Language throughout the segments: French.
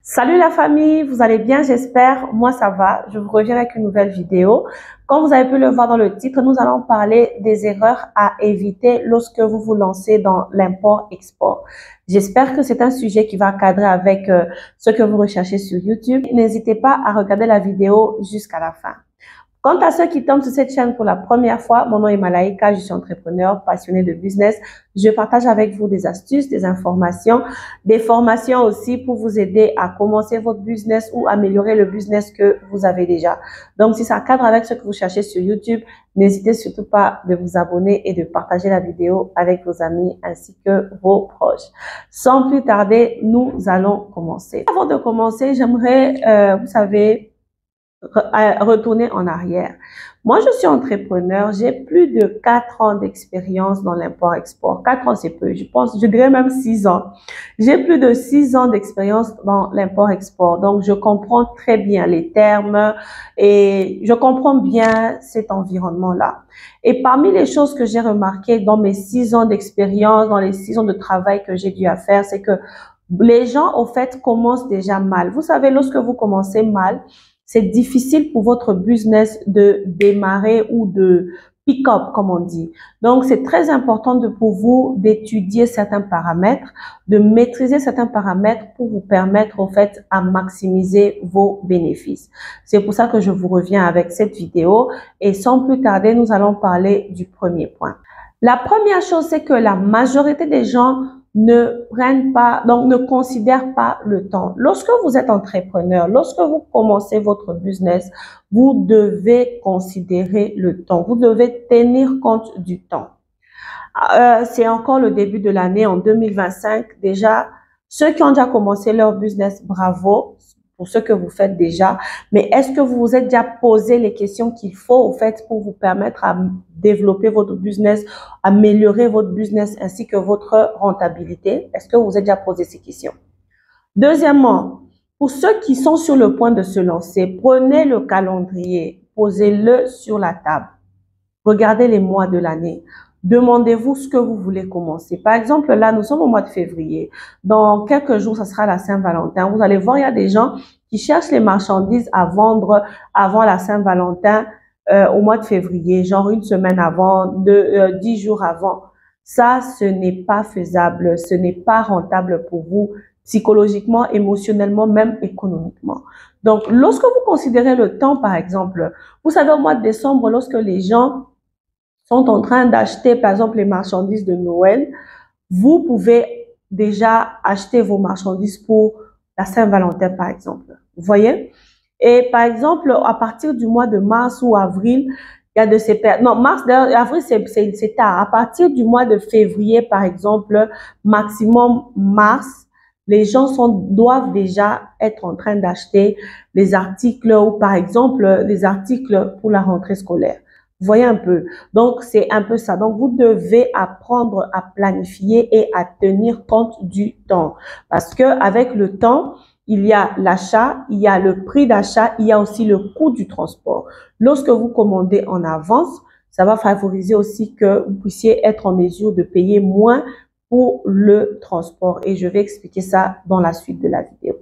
Salut la famille, vous allez bien, j'espère. Moi, ça va. Je vous reviens avec une nouvelle vidéo. Comme vous avez pu le voir dans le titre, nous allons parler des erreurs à éviter lorsque vous vous lancez dans l'import-export. J'espère que c'est un sujet qui va cadrer avec ce que vous recherchez sur YouTube. N'hésitez pas à regarder la vidéo jusqu'à la fin. Quant à ceux qui tombent sur cette chaîne pour la première fois, mon nom est Malaika, je suis entrepreneur, passionnée de business. Je partage avec vous des astuces, des informations, des formations aussi pour vous aider à commencer votre business ou améliorer le business que vous avez déjà. Donc, si ça cadre avec ce que vous cherchez sur YouTube, n'hésitez surtout pas de vous abonner et de partager la vidéo avec vos amis ainsi que vos proches. Sans plus tarder, nous allons commencer. Avant de commencer, j'aimerais, vous savez, retourner en arrière. Moi, je suis entrepreneur, j'ai plus de 4 ans d'expérience dans l'import-export. 4 ans, c'est peu, je pense, je dirais même 6 ans. J'ai plus de 6 ans d'expérience dans l'import-export, donc je comprends très bien les termes et je comprends bien cet environnement-là. Et parmi les choses que j'ai remarquées dans mes 6 ans d'expérience, dans les 6 ans de travail que j'ai dû faire, c'est que les gens, au fait, commencent déjà mal. Vous savez, lorsque vous commencez mal, c'est difficile pour votre business de démarrer ou de pick up, comme on dit. Donc, c'est très important pour vous d'étudier certains paramètres, de maîtriser certains paramètres pour vous permettre, au fait, à maximiser vos bénéfices. C'est pour ça que je vous reviens avec cette vidéo et sans plus tarder, nous allons parler du premier point. La première chose, c'est que la majorité des gens ne prennent pas, donc ne considèrent pas le temps. Lorsque vous êtes entrepreneur, lorsque vous commencez votre business, vous devez considérer le temps. Vous devez tenir compte du temps. C'est encore le début de l'année en 2025. Déjà, ceux qui ont déjà commencé leur business, bravo pour ce que vous faites déjà. Mais est-ce que vous vous êtes déjà posé les questions qu'il faut au fait pour vous permettre à développer votre business, améliorer votre business ainsi que votre rentabilité? Est-ce que vous vous êtes déjà posé ces questions? Deuxièmement, pour ceux qui sont sur le point de se lancer, prenez le calendrier, posez-le sur la table. Regardez les mois de l'année. Demandez-vous ce que vous voulez commencer. Par exemple, là, nous sommes au mois de février. Dans quelques jours, ça sera la Saint-Valentin. Vous allez voir, il y a des gens qui cherchent les marchandises à vendre avant la Saint-Valentin au mois de février, genre une semaine avant, 10 jours avant. Ça, ce n'est pas faisable. Ce n'est pas rentable pour vous psychologiquement, émotionnellement, même économiquement. Donc, lorsque vous considérez le temps, par exemple, vous savez, au mois de décembre, lorsque les gens sont en train d'acheter, par exemple, les marchandises de Noël, vous pouvez déjà acheter vos marchandises pour la Saint-Valentin, par exemple. Vous voyez? Et par exemple, à partir du mois de mars ou avril, il y a de ces périodes. Non, mars, avril, c'est tard. À partir du mois de février, par exemple, maximum mars, les gens doivent déjà être en train d'acheter les articles ou, par exemple, les articles pour la rentrée scolaire. Vous voyez un peu. Donc, c'est un peu ça. Donc, vous devez apprendre à planifier et à tenir compte du temps. Parce que avec le temps, il y a l'achat, il y a le prix d'achat, il y a aussi le coût du transport. Lorsque vous commandez en avance, ça va favoriser aussi que vous puissiez être en mesure de payer moins pour le transport. Et je vais expliquer ça dans la suite de la vidéo.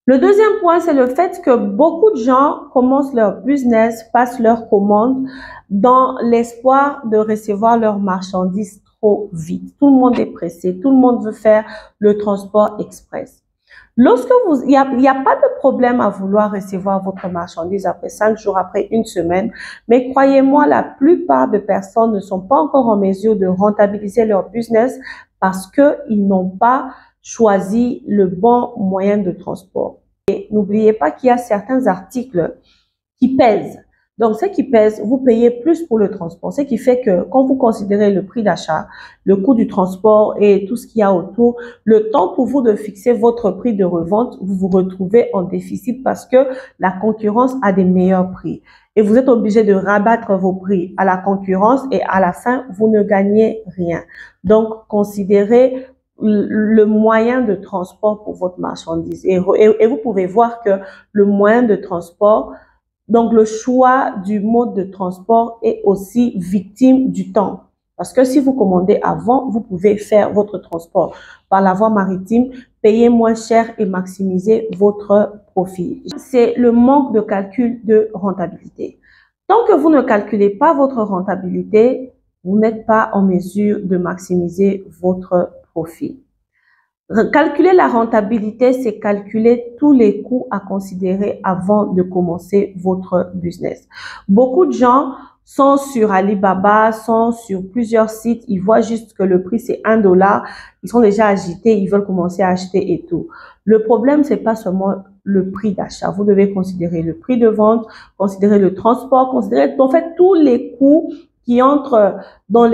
Le deuxième point, c'est le fait que beaucoup de gens commencent leur business, passent leurs commandes dans l'espoir de recevoir leurs marchandises trop vite. Tout le monde est pressé, tout le monde veut faire le transport express. Il y a pas de problème à vouloir recevoir votre marchandise après 5 jours, après une semaine, mais croyez-moi, la plupart des personnes ne sont pas encore en mesure de rentabiliser leur business parce qu'ils n'ont pas choisi le bon moyen de transport. Et n'oubliez pas qu'il y a certains articles qui pèsent. Donc, ce qui pèse, vous payez plus pour le transport. Ce qui fait que quand vous considérez le prix d'achat, le coût du transport et tout ce qu'il y a autour, le temps pour vous de fixer votre prix de revente, vous vous retrouvez en déficit parce que la concurrence a des meilleurs prix. Et vous êtes obligé de rabattre vos prix à la concurrence et à la fin, vous ne gagnez rien. Donc, considérez le moyen de transport pour votre marchandise. Et vous pouvez voir que le moyen de transport, donc le choix du mode de transport est aussi victime du temps. Parce que si vous commandez avant, vous pouvez faire votre transport par la voie maritime, payer moins cher et maximiser votre profit. C'est le manque de calcul de rentabilité. Tant que vous ne calculez pas votre rentabilité, vous n'êtes pas en mesure de maximiser votre profit. Calculer la rentabilité, c'est calculer tous les coûts à considérer avant de commencer votre business. Beaucoup de gens sont sur Alibaba, sont sur plusieurs sites, ils voient juste que le prix c'est $1, ils sont déjà agités, ils veulent commencer à acheter et tout. Le problème, c'est pas seulement le prix d'achat. Vous devez considérer le prix de vente, considérer le transport, considérer en fait tous les coûts qui entrent dans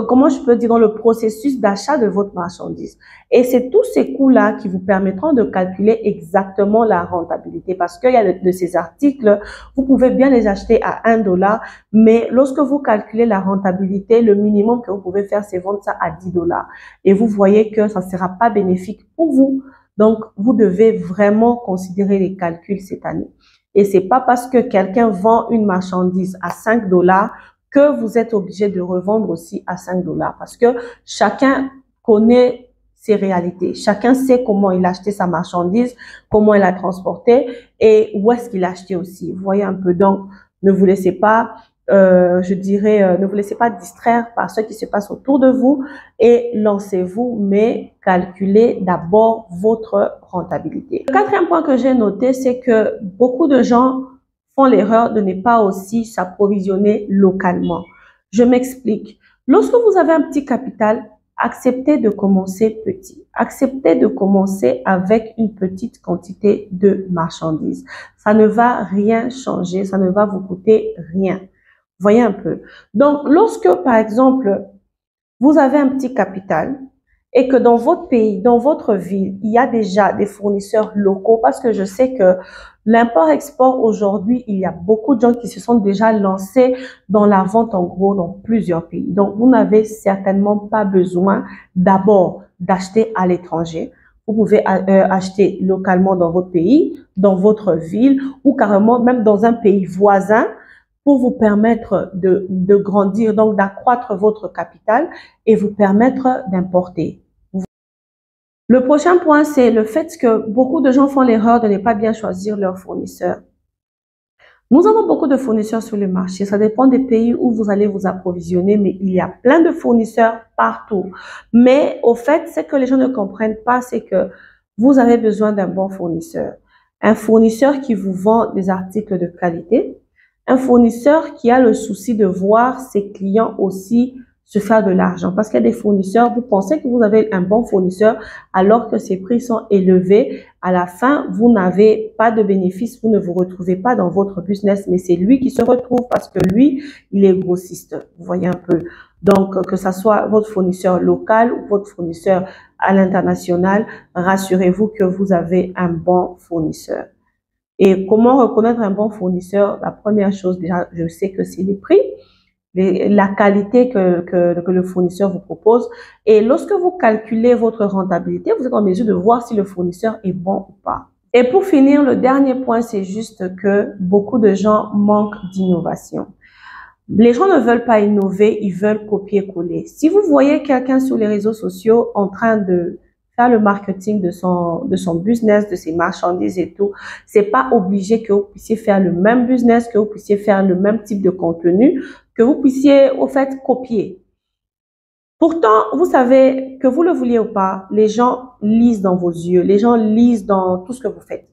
comment je peux dire, dans le processus d'achat de votre marchandise. Et c'est tous ces coûts-là qui vous permettront de calculer exactement la rentabilité, parce qu'il y a de ces articles, vous pouvez bien les acheter à $1, mais lorsque vous calculez la rentabilité, le minimum que vous pouvez faire, c'est vendre ça à $10. Et vous voyez que ça ne sera pas bénéfique pour vous. Donc, vous devez vraiment considérer les calculs cette année. Et c'est pas parce que quelqu'un vend une marchandise à $5 que vous êtes obligé de revendre aussi à $5, parce que chacun connaît ses réalités. Chacun sait comment il a acheté sa marchandise, comment il a transporté et où est-ce qu'il a acheté aussi. Vous voyez un peu. Donc, ne vous laissez pas, ne vous laissez pas distraire par ce qui se passe autour de vous et lancez-vous, mais calculez d'abord votre rentabilité. Le quatrième point que j'ai noté, c'est que beaucoup de gens font l'erreur de ne pas aussi s'approvisionner localement. Je m'explique. Lorsque vous avez un petit capital, acceptez de commencer petit. Acceptez de commencer avec une petite quantité de marchandises. Ça ne va rien changer, ça ne va vous coûter rien. Voyez un peu. Donc, lorsque, par exemple, vous avez un petit capital et que dans votre pays, dans votre ville, il y a déjà des fournisseurs locaux, parce que je sais que l'import-export aujourd'hui, il y a beaucoup de gens qui se sont déjà lancés dans la vente en gros dans plusieurs pays. Donc, vous n'avez certainement pas besoin d'abord d'acheter à l'étranger. Vous pouvez acheter localement dans votre pays, dans votre ville ou carrément même dans un pays voisin pour vous permettre de grandir, donc d'accroître votre capital et vous permettre d'importer. Le prochain point, c'est le fait que beaucoup de gens font l'erreur de ne pas bien choisir leurs fournisseurs. Nous avons beaucoup de fournisseurs sur le marché. Ça dépend des pays où vous allez vous approvisionner, mais il y a plein de fournisseurs partout. Mais au fait, ce que les gens ne comprennent pas, c'est que vous avez besoin d'un bon fournisseur. Un fournisseur qui vous vend des articles de qualité. Un fournisseur qui a le souci de voir ses clients aussi se faire de l'argent. Parce qu'il y a des fournisseurs, vous pensez que vous avez un bon fournisseur alors que ses prix sont élevés. À la fin, vous n'avez pas de bénéfice, vous ne vous retrouvez pas dans votre business, mais c'est lui qui se retrouve parce que lui, il est grossiste. Vous voyez un peu. Donc, que ça soit votre fournisseur local ou votre fournisseur à l'international, rassurez-vous que vous avez un bon fournisseur. Et comment reconnaître un bon fournisseur? La première chose, déjà, je sais que c'est les prix, la qualité que le fournisseur vous propose. Et lorsque vous calculez votre rentabilité, vous êtes en mesure de voir si le fournisseur est bon ou pas. Et pour finir, le dernier point, c'est juste que beaucoup de gens manquent d'innovation. Les gens ne veulent pas innover, ils veulent copier-coller. Si vous voyez quelqu'un sur les réseaux sociaux en train de faire le marketing de son business, de ses marchandises et tout, c'est pas obligé que vous puissiez faire le même business, que vous puissiez faire le même type de contenu, que vous puissiez, au fait, copier. Pourtant, vous savez, que vous le vouliez ou pas, les gens lisent dans vos yeux, les gens lisent dans tout ce que vous faites.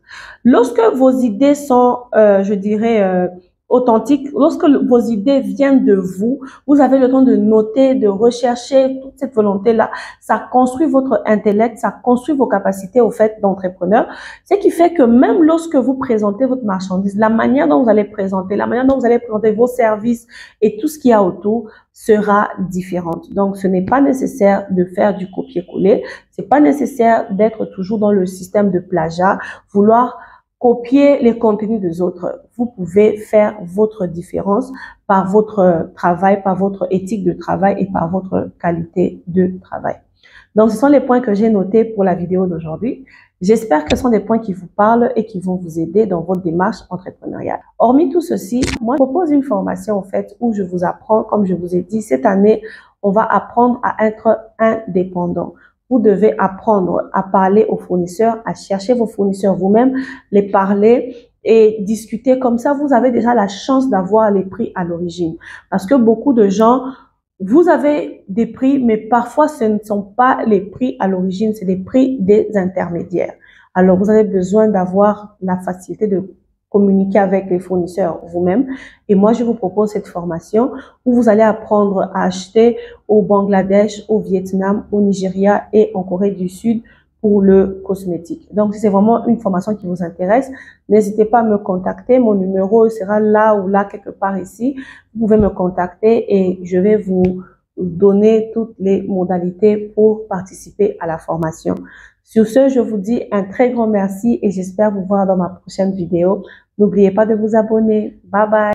Lorsque vos idées sont, je dirais, authentiques, lorsque vos idées viennent de vous, vous avez le temps de noter, de rechercher toute cette volonté-là. Ça construit votre intellect, ça construit vos capacités au fait d'entrepreneur. Ce qui fait que même lorsque vous présentez votre marchandise, la manière dont vous allez présenter, la manière dont vous allez présenter vos services et tout ce qu'il y a autour sera différente. Donc, ce n'est pas nécessaire de faire du copier-coller. C'est pas nécessaire d'être toujours dans le système de plagiat, vouloir copier les contenus des autres. Vous pouvez faire votre différence par votre travail, par votre éthique de travail et par votre qualité de travail. Donc, ce sont les points que j'ai notés pour la vidéo d'aujourd'hui. J'espère que ce sont des points qui vous parlent et qui vont vous aider dans votre démarche entrepreneuriale. Hormis tout ceci, moi, je propose une formation, en fait, où je vous apprends, comme je vous ai dit, cette année, on va apprendre à être indépendant. vous devez apprendre à parler aux fournisseurs, à chercher vos fournisseurs vous-même, les parler et discuter. Comme ça, vous avez déjà la chance d'avoir les prix à l'origine. Parce que beaucoup de gens, vous avez des prix, mais parfois ce ne sont pas les prix à l'origine, c'est les prix des intermédiaires. Alors, vous avez besoin d'avoir la facilité de communiquer avec les fournisseurs vous-même. Et moi, je vous propose cette formation où vous allez apprendre à acheter au Bangladesh, au Vietnam, au Nigeria et en Corée du Sud pour le cosmétique. Donc, si c'est vraiment une formation qui vous intéresse, n'hésitez pas à me contacter. Mon numéro sera là ou là, quelque part ici. Vous pouvez me contacter et je vais vous donner toutes les modalités pour participer à la formation. Sur ce, je vous dis un très grand merci et j'espère vous voir dans ma prochaine vidéo. N'oubliez pas de vous abonner. Bye bye.